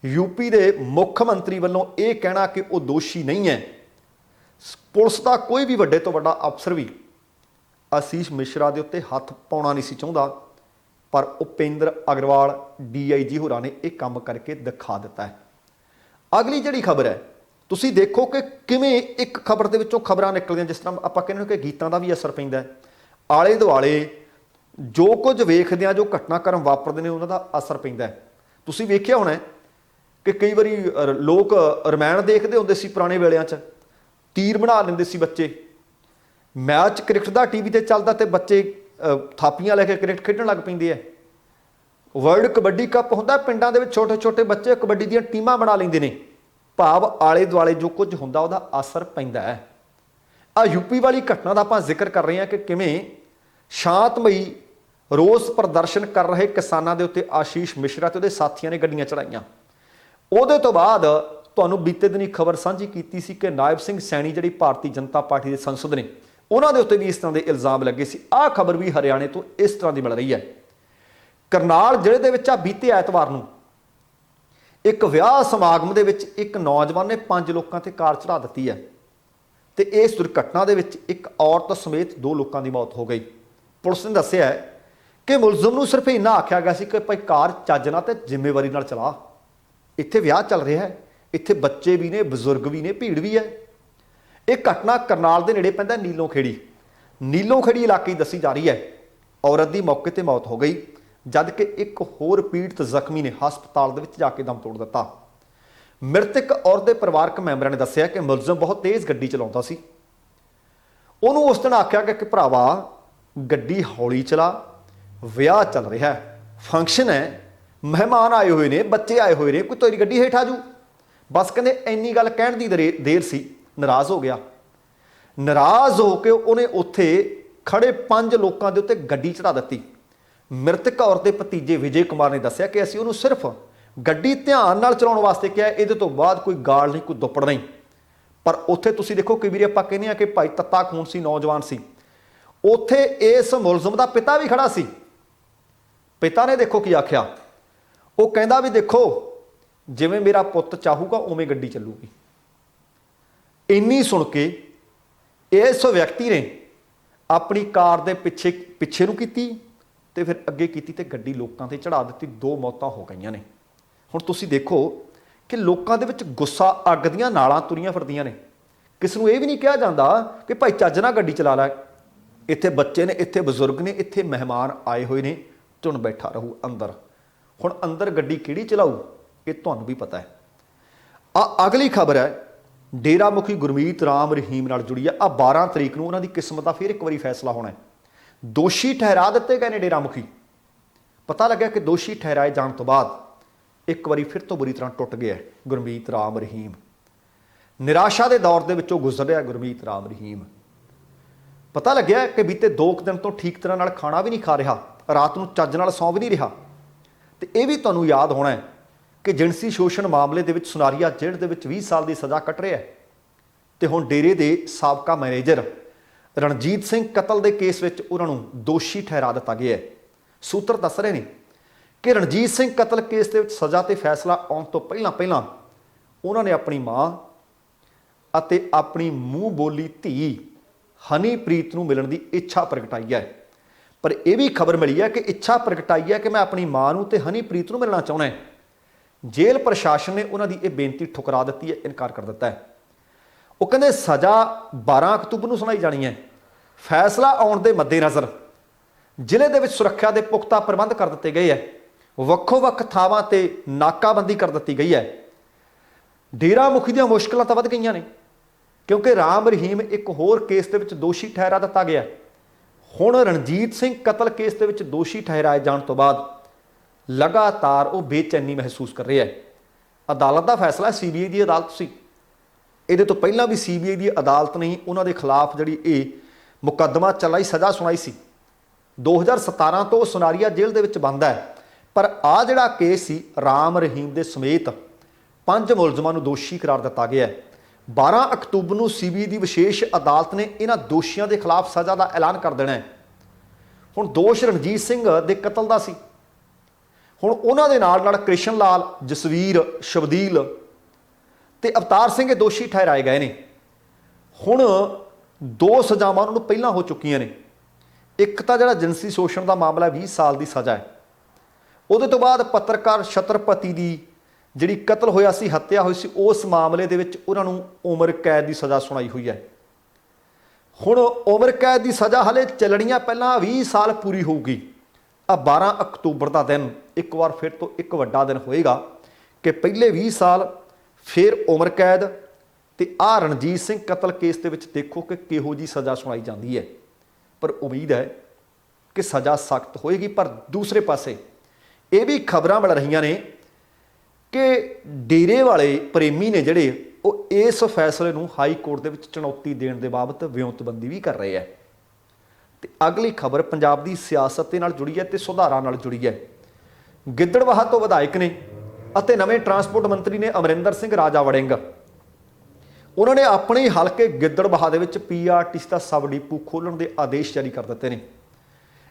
ਯੂਪੀ ਦੇ ਮੁੱਖ ਮੰਤਰੀ ਵੱਲੋਂ ਇਹ ਕਹਿਣਾ ਕਿ ਉਹ ਦੋਸ਼ੀ ਨਹੀਂ ਹੈ, ਪੁਲਿਸ ਦਾ ਕੋਈ ਵੀ ਵੱਡੇ ਤੋਂ ਵੱਡਾ ਅਫਸਰ ਵੀ ਆਸ਼ੀਸ਼ ਮਿਸ਼ਰਾ ਦੇ ਉੱਤੇ ਹੱਥ ਪਾਉਣਾ ਨਹੀਂ ਸੀ ਚਾਹੁੰਦਾ, ਪਰ ਉਪੇਂਦਰ ਅਗਰਵਾਲ ਡੀਆਈਜੀ ਹੋਰਾਂ ਨੇ ਇਹ ਕੰਮ ਕਰਕੇ ਦਿਖਾ ਦਿੱਤਾ ਹੈ। ਅਗਲੀ ਜਿਹੜੀ ਖਬਰ ਹੈ, ਤੁਸੀਂ ਦੇਖੋ ਕਿ ਕਿਵੇਂ ਇੱਕ ਖਬਰ ਦੇ ਵਿੱਚੋਂ ਖਬਰਾਂ ਨਿਕਲਦੀਆਂ। ਜਿਸ ਤਰ੍ਹਾਂ ਆਪਾਂ ਕਹਿੰਦੇ ਕਿ ਗੀਤਾਂ ਦਾ ਵੀ ਅਸਰ ਪੈਂਦਾ, ਆਲੇ ਦੁਆਲੇ ਜੋ ਕੁਝ ਵੇਖਦੇ ਆ, ਜੋ ਘਟਨਾਕ੍ਰਮ ਵਾਪਰਦੇ ਨੇ, ਉਹਨਾਂ ਦਾ ਅਸਰ ਪੈਂਦਾ। ਤੁਸੀਂ ਵੇਖਿਆ ਹੋਣਾ ਕਿ ਕਈ ਵਾਰੀ ਲੋਕ ਰਮਾਇਣ ਦੇਖਦੇ ਹੁੰਦੇ ਸੀ ਪੁਰਾਣੇ ਵੇਲਿਆਂ 'ਚ, ਤੀਰ ਬਣਾ ਲੈਂਦੇ ਸੀ ਬੱਚੇ। ਮੈਚ ਕ੍ਰਿਕਟ ਦਾ ਟੀਵੀ ਤੇ ਚੱਲਦਾ ਤੇ ਬੱਚੇ ਥਾਪੀਆਂ ਲੈ ਕੇ ਕ੍ਰਿਕਟ ਖੇਡਣ ਲੱਗ ਪੈਂਦੇ ਆ। ਵਰਲਡ ਕਬੱਡੀ ਕੱਪ ਹੁੰਦਾ, ਪਿੰਡਾਂ ਦੇ ਵਿੱਚ ਛੋਟੇ ਛੋਟੇ ਬੱਚੇ ਕਬੱਡੀ ਦੀਆਂ ਟੀਮਾਂ ਬਣਾ ਲੈਂਦੇ ਨੇ। ਭਾਵ ਆਲੇ ਦੁਆਲੇ ਜੋ ਕੁਝ ਹੁੰਦਾ ਉਹਦਾ ਅਸਰ ਪੈਂਦਾ ਹੈ। ਆ ਯੂਪੀ ਵਾਲੀ ਘਟਨਾ ਦਾ ਆਪਾਂ ਜ਼ਿਕਰ ਕਰ ਰਹੇ ਹਾਂ ਕਿ ਕਿਵੇਂ ਸ਼ਾਂਤਮਈ ਰੋਸ ਪ੍ਰਦਰਸ਼ਨ ਕਰ ਰਹੇ ਕਿਸਾਨਾਂ ਦੇ ਉੱਤੇ ਆਸ਼ੀਸ਼ ਮਿਸ਼ਰਾ ਤੇ ਉਹਦੇ ਸਾਥੀਆਂ ਨੇ ਗੱਡੀਆਂ ਚੜਾਈਆਂ। ਉਹਦੇ ਤੋਂ ਬਾਅਦ ਤੁਹਾਨੂੰ ਬੀਤੇ ਦਿਨੀ ਖਬਰ ਸਾਂਝੀ ਕੀਤੀ ਸੀ ਕਿ ਨਾਇਬ ਸਿੰਘ ਸੈਣੀ ਜਿਹੜੀ ਭਾਰਤੀ ਜਨਤਾ ਪਾਰਟੀ ਦੇ ਸੰਸਦ ਨੇ, ਉਹਨਾਂ ਦੇ ਉੱਤੇ ਵੀ ਇਸ ਤਰ੍ਹਾਂ ਦੇ ਇਲਜ਼ਾਮ ਲੱਗੇ ਸੀ। ਆਹ ਖਬਰ ਵੀ ਹਰਿਆਣੇ ਤੋਂ ਇਸ ਤਰ੍ਹਾਂ ਦੀ ਮਿਲ ਰਹੀ ਹੈ। ਕਰਨਾਲ ਜ਼ਿਲ੍ਹੇ ਦੇ ਵਿੱਚ ਬੀਤੇ ਐਤਵਾਰ ਨੂੰ ਇੱਕ ਵਿਆਹ ਸਮਾਗਮ ਦੇ ਵਿੱਚ ਇੱਕ ਨੌਜਵਾਨ ਨੇ 5 ਲੋਕਾਂ ਤੇ ਕਾਰ ਚੜਾ ਦਿੱਤੀ ਹੈ ਤੇ ਇਸ ਦੁਰਘਟਨਾ ਦੇ ਵਿੱਚ ਇੱਕ ਔਰਤ ਸਮੇਤ 2 ਲੋਕਾਂ ਦੀ ਮੌਤ ਹੋ ਗਈ। ਪੁਲਿਸ ਨੇ ਦੱਸਿਆ ਹੈ ਕਿ ਮੁਲਜ਼ਮ ਨੂੰ ਸਿਰਫ ਇੰਨਾ ਆਖਿਆ ਗਿਆ ਸੀ ਕਿ ਭਾਈ ਕਾਰ ਚੱਜ ਨਾਲ ਤੇ ਜ਼ਿੰਮੇਵਾਰੀ ਨਾਲ ਚਲਾ, ਇੱਥੇ ਵਿਆਹ ਚੱਲ ਰਿਹਾ ਹੈ, ਇੱਥੇ ਬੱਚੇ ਵੀ ਨੇ, ਬਜ਼ੁਰਗ ਵੀ ਨੇ, ਭੀੜ ਵੀ ਹੈ। ਇਹ ਘਟਨਾ ਕਰਨਾਲ ਦੇ ਨੇੜੇ ਪੈਂਦਾ ਨੀਲੋਂ ਖੇੜੀ ਇਲਾਕੇ ਦੱਸੀ ਜਾ ਰਹੀ ਹੈ। ਔਰਤ ਦੀ ਮੌਕੇ ਤੇ ਮੌਤ ਹੋ ਗਈ, ਜਦ ਕਿ ਇੱਕ ਹੋਰ ਪੀੜਤ ਜ਼ਖਮੀ ਨੇ ਹਸਪਤਾਲ ਦੇ ਵਿੱਚ ਜਾ ਕੇ ਦਮ ਤੋੜ ਦਿੱਤਾ। ਮ੍ਰਿਤਕ ਔਰਤ ਦੇ ਪਰਿਵਾਰਕ ਮੈਂਬਰਾਂ ਨੇ ਦੱਸਿਆ ਕਿ ਮੁਲਜ਼ਮ ਬਹੁਤ ਤੇਜ਼ ਗੱਡੀ ਚਲਾਉਂਦਾ ਸੀ। ਉਹਨੂੰ ਉਸ ਦਿਨ ਆਖਿਆ ਕਿ ਭਰਾਵਾ ਗੱਡੀ ਹੌਲੀ ਚਲਾ, ਵਿਆਹ ਚੱਲ ਰਿਹਾ ਹੈ, ਫੰਕਸ਼ਨ ਹੈ, ਮਹਿਮਾਨ ਆਏ ਹੋਏ ਨੇ, ਬੱਚੇ ਆਏ ਹੋਏ ਨੇ, ਕੋਈ ਤੇਰੀ ਗੱਡੀ ਹੇਠ ਆ ਜੂ। ਬਸ ਕਹਿੰਦੇ ਇੰਨੀ ਗੱਲ ਕਹਿਣ ਦੀ ਦੇਰ ਸੀ, ਨਾਰਾਜ਼ ਹੋ ਗਿਆ। ਨਾਰਾਜ਼ ਹੋ ਕੇ ਉਹਨੇ ਉੱਥੇ ਖੜੇ 5 ਲੋਕਾਂ ਦੇ ਉੱਤੇ ਗੱਡੀ ਚੜਾ ਦਿੱਤੀ। ਮ੍ਰਿਤਕ ਔਰਤ ਦੇ ਭਤੀਜੇ ਵਿਜੇ ਕੁਮਾਰ ਨੇ ਦੱਸਿਆ ਕਿ ਅਸੀਂ ਉਹਨੂੰ ਸਿਰਫ ਗੱਡੀ ਧਿਆਨ ਨਾਲ ਚਲਾਉਣ ਵਾਸਤੇ ਕਿਹਾ, ਇਹਦੇ ਤੋਂ ਬਾਅਦ ਕੋਈ ਗਾਲ ਨਹੀਂ, ਕੋਈ ਦੁੱਪੜ ਨਹੀਂ। ਪਰ ਉੱਥੇ ਤੁਸੀਂ ਦੇਖੋ ਕਈ ਵਾਰੀ ਆਪਾਂ ਕਹਿੰਦੇ ਹਾਂ ਕਿ ਭਾਈ ਤੱਤਾ ਖੂਨ ਸੀ, ਨੌਜਵਾਨ ਸੀ, ਉੱਥੇ ਇਸ ਮੁਲਜ਼ਮ ਦਾ ਪਿਤਾ ਵੀ ਖੜਾ ਸੀ। ਪਿਤਾ ਨੇ ਦੇਖੋ ਕੀ ਆਖਿਆ, ਉਹ ਕਹਿੰਦਾ ਵੀ ਦੇਖੋ ਜਿਵੇਂ ਮੇਰਾ ਪੁੱਤ ਚਾਹੂਗਾ ਉਵੇਂ ਗੱਡੀ ਚੱਲੂਗੀ। ਇੰਨੀ ਸੁਣ ਕੇ ਇਸ ਵਿਅਕਤੀ ਨੇ ਆਪਣੀ ਕਾਰ ਦੇ ਪਿੱਛੇ ਨੂੰ ਕੀਤੀ ਤੇ ਫਿਰ ਅੱਗੇ ਕੀਤੀ ਤੇ ਗੱਡੀ ਲੋਕਾਂ ਤੇ ਚੜਾ ਦਿੱਤੀ। 2 ਮੌਤਾਂ ਹੋ ਗਈਆਂ ਨੇ। ਹੁਣ ਤੁਸੀਂ ਦੇਖੋ ਕਿ ਲੋਕਾਂ ਦੇ ਵਿੱਚ ਗੁੱਸਾ, ਅੱਗ ਦੀਆਂ ਨਾਲਾਂ ਤੁਰੀਆਂ ਫਿਰਦੀਆਂ ਨੇ। ਕਿਸ ਨੂੰ ਇਹ ਵੀ ਨਹੀਂ ਕਿਹਾ ਜਾਂਦਾ ਕਿ ਭਾਈ ਚੱਜ ਨਾਲ ਗੱਡੀ ਚਲਾ ਲੈ, ਇੱਥੇ ਬੱਚੇ ਨੇ, ਇੱਥੇ ਬਜ਼ੁਰਗ ਨੇ, ਇੱਥੇ ਮਹਿਮਾਨ ਆਏ ਹੋਏ ਨੇ, ਝੁਣ ਬੈਠਾ ਰਹੂ ਅੰਦਰ। ਹੁਣ ਅੰਦਰ ਗੱਡੀ ਕਿਹੜੀ ਚਲਾਊ ਇਹ ਤੁਹਾਨੂੰ ਵੀ ਪਤਾ ਹੈ। ਅਗਲੀ ਖਬਰ ਹੈ ਡੇਰਾ ਮੁਖੀ ਗੁਰਮੀਤ ਰਾਮ ਰਹੀਮ ਨਾਲ ਜੁੜੀ ਹੈ। 12 ਤਰੀਕ ਨੂੰ ਉਹਨਾਂ ਦੀ ਕਿਸਮਤ ਦਾ ਫਿਰ ਇੱਕ ਵਾਰੀ ਫੈਸਲਾ ਹੋਣਾ ਹੈ। ਦੋਸ਼ੀ ਠਹਿਰਾ ਦਿੱਤੇ ਗਏ ਨੇ ਡੇਰਾ ਮੁਖੀ। ਪਤਾ ਲੱਗਿਆ ਕਿ ਦੋਸ਼ੀ ਠਹਿਰਾਏ ਜਾਣ ਤੋਂ ਬਾਅਦ ਇੱਕ ਵਾਰੀ ਫਿਰ ਤੋਂ ਬੁਰੀ ਤਰ੍ਹਾਂ ਟੁੱਟ ਗਿਆ ਗੁਰਮੀਤ ਰਾਮ ਰਹੀਮ। ਨਿਰਾਸ਼ਾ ਦੇ ਦੌਰ ਦੇ ਵਿੱਚੋਂ ਗੁਜ਼ਰ ਰਿਹਾ ਗੁਰਮੀਤ ਰਾਮ ਰਹੀਮ। ਪਤਾ ਲੱਗਿਆ ਕਿ ਬੀਤੇ 2 ਦਿਨ ਤੋਂ ਠੀਕ ਤਰ੍ਹਾਂ ਨਾਲ ਖਾਣਾ ਵੀ ਨਹੀਂ ਖਾ ਰਿਹਾ, ਰਾਤ ਨੂੰ ਚੱਜ ਨਾਲ ਸੌਂ ਵੀ ਨਹੀਂ ਰਿਹਾ। ਤੇ ਇਹ ਵੀ ਤੁਹਾਨੂੰ ਯਾਦ ਹੋਣਾ ਹੈ ਕਿ ਜਿਣਸੀ ਸ਼ੋਸ਼ਣ ਮਾਮਲੇ ਦੇ ਵਿੱਚ ਸੁਨਾਰੀਆ ਜੇਲ੍ਹ ਦੇ ਵਿੱਚ 20 ਸਾਲ ਦੀ ਸਜ਼ਾ ਕੱਟ ਰਿਹਾ ਹੈ। ਤੇ ਹੁਣ ਡੇਰੇ ਦੇ ਸਾਬਕਾ ਮੈਨੇਜਰ ਰਣਜੀਤ ਸਿੰਘ ਕਤਲ ਦੇ ਕੇਸ ਵਿੱਚ ਉਹਨਾਂ ਨੂੰ ਦੋਸ਼ੀ ਠਹਿਰਾ ਦਿੱਤਾ ਗਿਆ ਹੈ। ਸੂਤਰ ਦੱਸ ਰਹੇ ਨੇ ਕਿ ਰਣਜੀਤ ਸਿੰਘ ਕਤਲ ਕੇਸ ਦੇ ਵਿੱਚ ਸਜ਼ਾ ਤੇ ਫੈਸਲਾ ਆਉਣ ਤੋਂ ਪਹਿਲਾਂ ਉਹਨਾਂ ਨੇ ਆਪਣੀ ਮਾਂ ਅਤੇ ਆਪਣੀ ਮੂੰਹ ਬੋਲੀ ਧੀ ਹਨੀਪ੍ਰੀਤ ਨੂੰ ਮਿਲਣ ਦੀ ਇੱਛਾ ਪ੍ਰਗਟਾਈ ਹੈ। ਪਰ ਇਹ ਵੀ ਖਬਰ ਮਿਲੀ ਹੈ ਕਿ ਇੱਛਾ ਪ੍ਰਗਟਾਈ ਹੈ ਕਿ ਮੈਂ ਆਪਣੀ ਮਾਂ ਨੂੰ ਤੇ ਹਨੀਪ੍ਰੀਤ ਨੂੰ ਮਿਲਣਾ ਚਾਹੁੰਦਾ ਹਾਂ। ਜੇਲ੍ਹ ਪ੍ਰਸ਼ਾਸਨ ਨੇ ਉਹਨਾਂ ਦੀ ਇਹ ਬੇਨਤੀ ਠੁਕਰਾ ਦਿੱਤੀ ਹੈ, ਇਨਕਾਰ ਕਰ ਦਿੱਤਾ ਹੈ। ਉਹ ਕਹਿੰਦੇ ਸਜ਼ਾ 12 ਅਕਤੂਬਰ ਨੂੰ ਸੁਣਾਈ ਜਾਣੀ ਹੈ। ਫੈਸਲਾ ਆਉਣ ਦੇ ਮੱਦੇਨਜ਼ਰ ਜ਼ਿਲ੍ਹੇ ਦੇ ਵਿੱਚ ਸੁਰੱਖਿਆ ਦੇ ਪੁਖਤਾ ਪ੍ਰਬੰਧ ਕਰ ਦਿੱਤੇ ਗਏ ਹੈ। ਵੱਖੋ-ਵੱਖ ਥਾਵਾਂ ਤੇ ਨਾਕਾਬੰਦੀ ਕਰ ਦਿੱਤੀ ਗਈ ਹੈ। ਡੇਰਾ ਮੁਖੀ ਦੀਆਂ ਮੁਸ਼ਕਲਾਂ ਤਾਂ ਵੱਧ ਗਈਆਂ ਨੇ ਕਿਉਂਕਿ ਰਾਮ ਰਹੀਮ ਇੱਕ ਹੋਰ ਕੇਸ ਦੇ ਵਿੱਚ ਦੋਸ਼ੀ ਠਹਿਰਾ ਦਿੱਤਾ ਗਿਆ। ਹੁਣ ਰਣਜੀਤ ਸਿੰਘ ਕਤਲ ਕੇਸ ਦੇ ਵਿੱਚ ਦੋਸ਼ੀ ਠਹਿਰਾਏ ਜਾਣ ਤੋਂ ਬਾਅਦ ਲਗਾਤਾਰ ਉਹ ਬੇਚੈਨੀ ਮਹਿਸੂਸ ਕਰ ਰਿਹਾ ਹੈ। ਅਦਾਲਤ ਦਾ ਫੈਸਲਾ CBI ਦੀ ਅਦਾਲਤ ਸੀ। ਇਹਦੇ ਤੋਂ ਪਹਿਲਾਂ ਵੀ CBI ਦੀ ਅਦਾਲਤ ਨੇ ਉਹਨਾਂ ਦੇ ਖਿਲਾਫ ਜਿਹੜੀ ਇਹ ਮੁਕੱਦਮਾ ਚਲਾਈ, ਸਜ਼ਾ ਸੁਣਾਈ ਸੀ। 2017 ਤੋਂ ਸੁਨਾਰੀਆ ਜੇਲ੍ਹ ਦੇ ਵਿੱਚ ਬੰਦ ਹੈ। ਪਰ ਆਹ ਜਿਹੜਾ ਕੇਸ ਸੀ ਰਾਮ ਰਹੀਮ ਦੇ ਸਮੇਤ 5 ਮੁਲਜ਼ਮਾਂ ਨੂੰ ਦੋਸ਼ੀ ਕਰਾਰ ਦਿੱਤਾ ਗਿਆ ਹੈ। 12 ਅਕਤੂਬਰ ਨੂੰ CBI ਦੀ ਵਿਸ਼ੇਸ਼ ਅਦਾਲਤ ਨੇ ਇਹਨਾਂ ਦੋਸ਼ੀਆਂ ਦੇ ਖਿਲਾਫ ਸਜ਼ਾ ਦਾ ਐਲਾਨ ਕਰ ਦੇਣਾ ਹੈ। ਹੁਣ ਦੋਸ਼ ਰਣਜੀਤ ਸਿੰਘ ਦੇ ਕਤਲ ਦਾ ਸੀ। ਹੁਣ ਉਹਨਾਂ ਦੇ ਨਾਲ ਕ੍ਰਿਸ਼ਨ ਲਾਲ, ਜਸਵੀਰ, ਸ਼ਬਦੀਲ ਤੇ ਅਵਤਾਰ ਸਿੰਘ ਇਹ ਦੋਸ਼ੀ ਠਹਿਰਾਏ ਗਏ ਨੇ। ਹੁਣ 2 ਸਜ਼ਾਵਾਂ ਉਹਨਾਂ ਨੂੰ ਪਹਿਲਾਂ ਹੋ ਚੁੱਕੀਆਂ ਨੇ। ਇੱਕ ਤਾਂ ਜਿਹੜਾ ਜਿਨਸੀ ਸ਼ੋਸ਼ਣ ਦਾ ਮਾਮਲਾ 20 ਸਾਲ ਦੀ ਸਜ਼ਾ ਹੈ। ਉਹਦੇ ਤੋਂ ਬਾਅਦ ਪੱਤਰਕਾਰ ਛਤਰਪਤੀ ਦੀ ਜਿਹੜੀ ਕਤਲ ਹੋਇਆ ਸੀ, ਹੱਤਿਆ ਹੋਈ ਸੀ, ਉਸ ਮਾਮਲੇ ਦੇ ਵਿੱਚ ਉਹਨਾਂ ਨੂੰ ਉਮਰ ਕੈਦ ਦੀ ਸਜ਼ਾ ਸੁਣਾਈ ਹੋਈ ਹੈ। ਹੁਣ ਉਮਰ ਕੈਦ ਦੀ ਸਜ਼ਾ ਹਲੇ ਚੱਲਣੀਆਂ ਪਹਿਲਾਂ 20 ਸਾਲ ਪੂਰੀ ਹੋਊਗੀ। 12 ਅਕਤੂਬਰ ਦਾ ਦਿਨ ਇੱਕ ਵਾਰ ਫਿਰ ਤੋਂ ਇੱਕ ਵੱਡਾ ਦਿਨ ਹੋਏਗਾ ਕਿ ਪਹਿਲੇ 20 ਸਾਲ ਫਿਰ ਉਮਰ ਕੈਦ ਤੇ ਰਣਜੀਤ ਸਿੰਘ ਕਤਲ ਕੇਸ ਦੇ ਵਿੱਚ ਦੇਖੋ ਕਿ ਕਿਹੋ ਜੀ ਸਜ਼ਾ ਸੁਣਾਈ ਜਾਂਦੀ ਹੈ। ਪਰ ਉਮੀਦ ਹੈ ਕਿ ਸਜ਼ਾ ਸਖਤ ਹੋਏਗੀ। ਪਰ ਦੂਸਰੇ ਪਾਸੇ ਇਹ ਵੀ ਖਬਰਾਂ ਮਿਲ ਰਹੀਆਂ ਨੇ ਕਿ ਡੇਰੇ ਵਾਲੇ ਪ੍ਰੇਮੀ ਨੇ ਜਿਹੜੇ ਉਹ ਇਸ ਫੈਸਲੇ ਨੂੰ ਹਾਈ ਕੋਰਟ ਦੇ ਵਿੱਚ ਚੁਣੌਤੀ ਦੇਣ ਦੇ ਬਾਬਤ ਵਿਉਂਤਬੰਦੀ ਵੀ ਕਰ ਰਹੇ ਹੈ। ਤੇ ਅਗਲੀ ਖਬਰ ਪੰਜਾਬ ਦੀ ਸਿਆਸਤ ਦੇ ਨਾਲ ਜੁੜੀ ਹੈ ਤੇ ਸੁਧਾਰਾਂ ਨਾਲ ਜੁੜੀ ਹੈ। ਗਿੱਦੜਬਾਹਾ ਤੋਂ ਵਿਧਾਇਕ ਨੇ ਅਤੇ ਨਵੇਂ ਟਰਾਂਸਪੋਰਟ ਮੰਤਰੀ ਨੇ ਅਮਰਿੰਦਰ ਸਿੰਘ ਰਾਜਾ ਵੜਿੰਗ। ਉਹਨਾਂ ਨੇ ਆਪਣੇ ਹਲਕੇ ਗਿੱਦੜਬਾਹਾ ਦੇ ਵਿੱਚ PRTC ਦਾ ਸਬ ਡਿਪੂ ਖੋਲ੍ਹਣ ਦੇ ਆਦੇਸ਼ ਜਾਰੀ ਕਰ ਦਿੱਤੇ ਨੇ।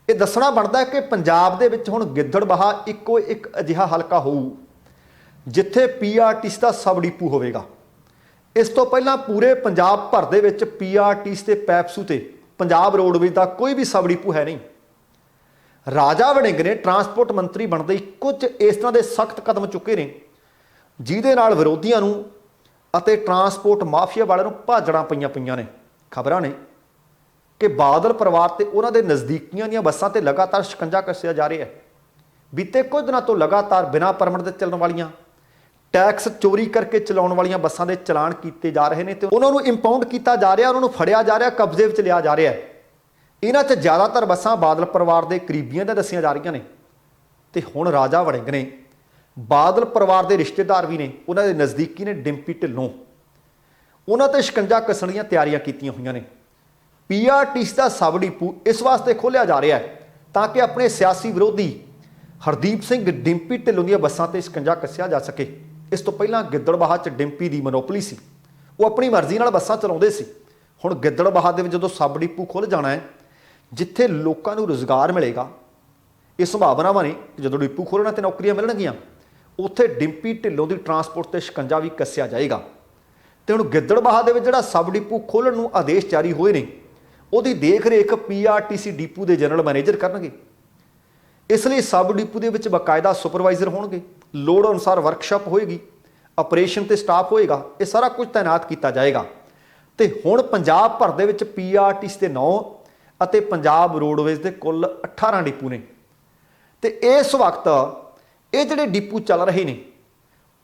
ਇਹ ਦੱਸਣਾ ਬਣਦਾ ਹੈ ਕਿ ਪੰਜਾਬ ਦੇ ਵਿੱਚ ਹੁਣ ਗਿੱਦੜਬਾਹਾ ਇੱਕੋ ਇੱਕ ਅਜਿਹਾ ਹਲਕਾ ਹੋਊ ਜਿੱਥੇ PRTC ਦਾ ਸਬ ਡਿਪੂ ਹੋਵੇਗਾ। ਇਸ ਤੋਂ ਪਹਿਲਾਂ ਪੂਰੇ ਪੰਜਾਬ ਭਰ ਦੇ ਵਿੱਚ PRTC ਤੇ ਪੈਪਸੂ ਤੇ ਪੰਜਾਬ ਰੋਡਵੇਜ਼ ਦਾ ਕੋਈ ਵੀ ਸਬ ਡਿਪੂ ਹੈ ਨਹੀਂ। ਰਾਜਾ ਵੜਿੰਗ ਨੇ ਟਰਾਂਸਪੋਰਟ ਮੰਤਰੀ ਬਣਦੇ ਹੀ ਕੁਝ ਇਸ ਤਰ੍ਹਾਂ ਦੇ ਸਖਤ ਕਦਮ ਚੁੱਕੇ ਨੇ ਜਿਹਦੇ ਨਾਲ ਵਿਰੋਧੀਆਂ ਨੂੰ ਅਤੇ ਟਰਾਂਸਪੋਰਟ ਮਾਫੀਆ ਵਾਲਿਆਂ ਨੂੰ ਭਾਜੜਾਂ ਪਈਆਂ ਨੇ। ਖਬਰਾਂ ਨੇ ਕਿ ਬਾਦਲ ਪਰਿਵਾਰ ਤੇ ਉਹਨਾਂ ਦੇ ਨਜ਼ਦੀਕੀਆਂ ਦੀਆਂ ਬੱਸਾਂ ਤੇ ਲਗਾਤਾਰ ਸ਼ਿਕੰਜਾ ਕੱਸਿਆ ਜਾ ਰਿਹਾ ਹੈ। ਬੀਤੇ ਕੁਝ ਦਿਨਾਂ ਤੋਂ ਲਗਾਤਾਰ ਬਿਨਾਂ ਪਰਮਿਟ ਦੇ ਚੱਲਣ ਵਾਲੀਆਂ, ਟੈਕਸ ਚੋਰੀ ਕਰਕੇ ਚਲਾਉਣ ਵਾਲੀਆਂ ਬੱਸਾਂ ਦੇ ਚਲਾਨ ਕੀਤੇ ਜਾ ਰਹੇ ਨੇ ਤੇ ਉਹਨਾਂ ਨੂੰ ਇੰਪਾਊਂਡ ਕੀਤਾ ਜਾ ਰਿਹਾ, ਉਹਨਾਂ ਨੂੰ ਫੜਿਆ ਜਾ ਰਿਹਾ, ਕਬਜ਼ੇ ਵਿੱਚ ਲਿਆ ਜਾ ਰਿਹਾ ਹੈ। ਇਹਨਾਂ 'ਚ ਜ਼ਿਆਦਾਤਰ ਬੱਸਾਂ ਬਾਦਲ ਪਰਿਵਾਰ ਦੇ ਕਰੀਬੀਆਂ ਦੀਆਂ ਦੱਸੀਆਂ ਜਾ ਰਹੀਆਂ ਨੇ। ਤੇ ਹੁਣ ਰਾਜਾ ਵੜਿੰਗ ਨੇ ਬਾਦਲ ਪਰਿਵਾਰ ਦੇ ਰਿਸ਼ਤੇਦਾਰ ਵੀ ਨੇ, ਉਹਨਾਂ ਦੇ ਨਜ਼ਦੀਕੀ ਨੇ ਡਿੰਪੀ ਢਿੱਲੋਂ, ਉਹਨਾਂ ਤੇ ਸ਼ਿਕੰਜਾ ਕੱਸਣ ਦੀਆਂ ਤਿਆਰੀਆਂ ਕੀਤੀਆਂ ਹੋਈਆਂ ਨੇ। PRTC ਦਾ ਸਬ ਡਿਪੂ ਇਸ ਵਾਸਤੇ ਖੋਲ੍ਹਿਆ ਜਾ ਰਿਹਾ ਹੈ ताकि अपने सियासी विरोधी हरदीप सिंह डिंपी ढिल्लों दी बसां ते शिकंजा कस्या जा सके। इस तो पहलां गिद्दड़बाहा च डिंपी की मोनोपली सी, वो अपनी मर्जी नाल बसां चलाउंदे सी। हुण गिद्दड़बाहा दे विच जदों सब डिपू खुल जाना है, जिथे लोकां नूं रोज़गार मिलेगा, ये संभावनावां ने कि जदों डिपू खोलना तो नौकरियां मिलणगियां, उत्थे डिंपी ढिल्लों की ट्रांसपोर्ट ते शिकंजा भी कस्या जाएगा। तो हुण गिद्दड़बाहा दे विच जिहड़ा सब डिपू खोलण नूं आदेश जारी होए ने, उहदी देख रेख PRTC डिपू के जनरल मैनेजर करनगे। इसलिए सब डिपू के बकायदा सुपरवाइजर होणगे, लोड़ अनुसार वर्कशॉप होएगी, ऑपरेशन ते स्टाफ होएगा, ये सारा कुछ तैनात किया जाएगा। तो हुण पंजाब भर दे विच PRTC के 9 अते पंजाब रोडवेज के कुल 18 डिपू ने। तो इस वक्त ये जिहड़े डिपू चल रहे हैं,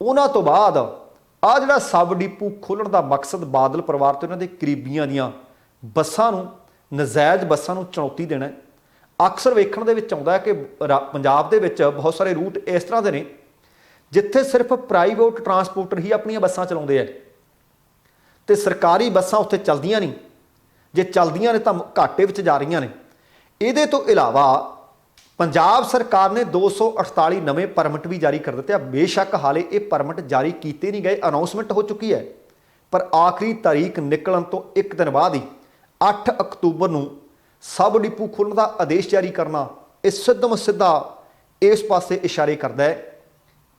उन्हां तो बाद आ जिहड़ा सब डिपू खोलण का मकसद बादल परिवार तो इन्हां दे करीबियां दीआं बसां नूं, नजायज़ बसां नूं चुनौती देना है। अक्सर वेखण दे विच आउंदा है कि पंजाब दे विच बहुत सारे रूट इस तरह के ने जिथे सिर्फ प्राइवेट ट्रांसपोर्टर ही अपनी बसां चलाउंदे है, तो सरकारी बसां उत्थे चलदियां नहीं। जे चलदियां ने तो घाटे विच जा रही ने। इहदे तो इलावा पंजाब सरकार ने 248 नवे परमिट भी जारी कर दिते। बेशक हाले ये परमिट जारी किए नहीं गए, अनाउंसमेंट हो चुकी है, पर आखिरी तारीख निकलन तो एक दिन बाद ही 8 अक्तूबर को सब डिपू खोलने का आदेश जारी करना, यह सीधा इस पासे इशारे करता है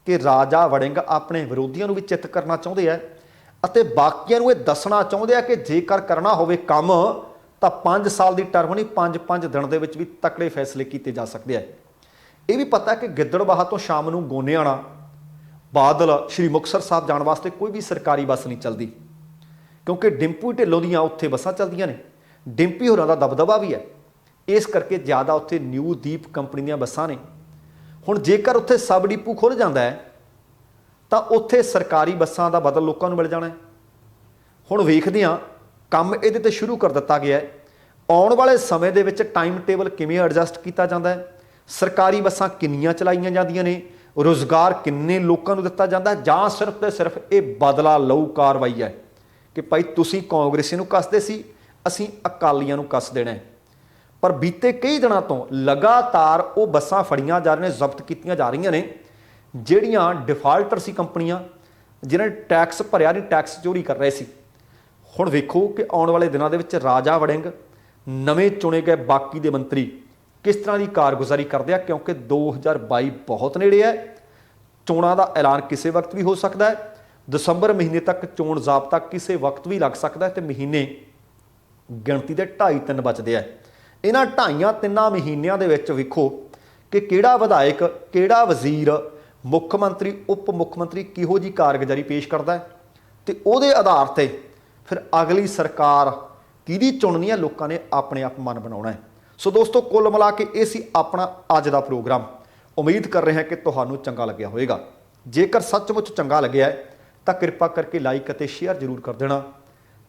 कि राजा वड़िंग अपने विरोधियों भी चित करना चाहते हैं और बाकियों को दसना चाहते हैं कि जेकर करना होवे काम तो 5 साल की टर्म नहीं, 5-5 दिन के भी तकड़े फैसले किए जा सकते हैं। यह भी पता है कि गिद्दड़बाहा तो शाम को गोनेआणा बादल श्री मुक्तसर साहब जाने वास्ते कोई भी सरकारी बस नहीं चलती, क्योंकि डिंपी ढिल्लों दीआं उत्थे बसां चलदियां ने, डिंपी होरां दा दबदबा भी है, इस करके ज़्यादा उत्थे न्यू दीप कंपनी दीआं बसां ने। हुण जेकर उत्थे सब डिपू खुल जाता है तो उत्थे सरकारी बसां दा बदल लोकां नूं मिल जाना है। हुण वेखदे हां काम इहदे ते शुरू कर दिता गया है। आउण वाले समय दे विच टाइम टेबल किवें एडजस्ट किया जाता है, सरकारी बसां किन्नियां चलाईयां जांदियां ने, रोज़गार किन्ने लोकां नूं दित्ता जांदा है, जां सिर्फ ते सिर्फ ये बदला लऊ कार्रवाई है कि भाई तुसीं कांग्रेसी नूं कसदे सी, असीं अकालियां नूं कस देना है। पर बीते कई दिनों तो लगातार वो बसां फड़ियां जा रही, जब्त कीतियां जा रही ने, जिहड़ियां डिफाल्टर सी कंपनियां, जिन्हें टैक्स भरिया नहीं, टैक्स चोरी कर रहे सी। हुण वेखो कि आउण वाले दिनों के राजा वड़िंग नवें चुने गए बाकी के मंत्री किस तरह की कारगुजारी करते हैं, क्योंकि 2022 बहुत नेड़े है, चोणों का ऐलान किसी वक्त भी हो सकता है, दसंबर महीने तक चोण जाब्ता किसी वक्त भी लग सकता है, तो महीने गिणती के 2.5-3 बचते हैं। इन्हां 2.5-3 महीनों के वेखो कि किहड़ा विधायक, किहड़ा वजीर, मुख मंत्री, उप मुख मंत्री किहो जी कारगुजारी पेश करता है, तो उहदे आधार पर फिर अगली सरकार किहदी चुननी है, लोगों ने अपने आप मन बनाना है। सो दोस्तों, कुल मिला के ये सी अपना अज का प्रोग्राम। उम्मीद कर रहे हैं कि तुहानू चंगा लग्या होएगा। जेकर सचमुच चंगा लग्या है तो कृपा करके लाइक और शेयर जरूर कर देना,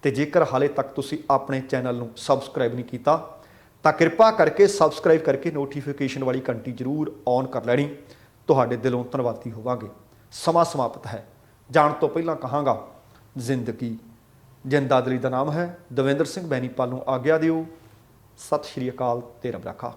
तो जेकर हाले तक तुसी अपने चैनल नू सबसक्राइब नहीं किया तो कृपा करके सबसक्राइब करके नोटिफिकेशन वाली घंटी जरूर ऑन कर लैनी। तुहाडे दिलों धन्नवादी होवांगे। समा समाप्त है, जाण तो पहला कहांगा जिंदगी जिंदादिली का नाम है। दविंदर सिंह बैनीपाल नूं आग्या दिओ। सत श्री अकाल ते रब राखा।